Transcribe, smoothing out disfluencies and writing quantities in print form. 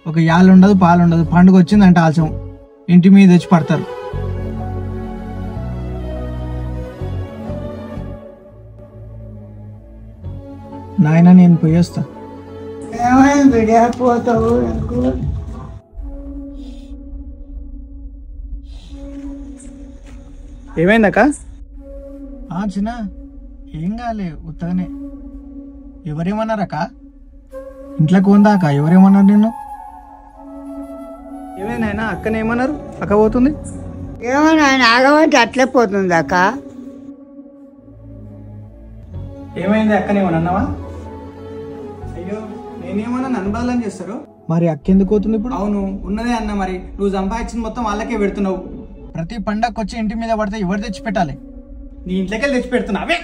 ఒక యాళ్ళు ఉండదు పాలు ఉండదు, పండుగ వచ్చిందంటే ఆల్సం ఇంటి మీద వచ్చి పడతారు. నాయన నేను పోయేస్తా. ఏమైందక్క? చిన్న ఏం కాలే, ఉత్తగానే. ఎవరేమన్నారక్క? ఇంట్లోకి ఉందాక ఎవరేమన్నారు నిన్ను? ఏమైనా అక్కనే ఏమన్నారు? అక్క పోతుంది ఏమన్నా ఆయన ఆగమంటే అట్లే పోతుంది అక్క. ఏమైంది? అక్కనేమన్నా అన్నావా? అయ్యో నేనేమన్నా నన్ను బదలని చేస్తారు. మరి అక్క ఎందుకు పోతుంది ఇప్పుడు? అవును ఉన్నదే అన్న, మరి నువ్వు సంపాదించింది మొత్తం వాళ్ళకే పెడుతున్నావు. ప్రతి పండగకి వచ్చి ఇంటి మీద పడితే ఎవరు తెచ్చి పెట్టాలి? నీ ఇంట్లోకి తెచ్చి పెడుతున్నావే.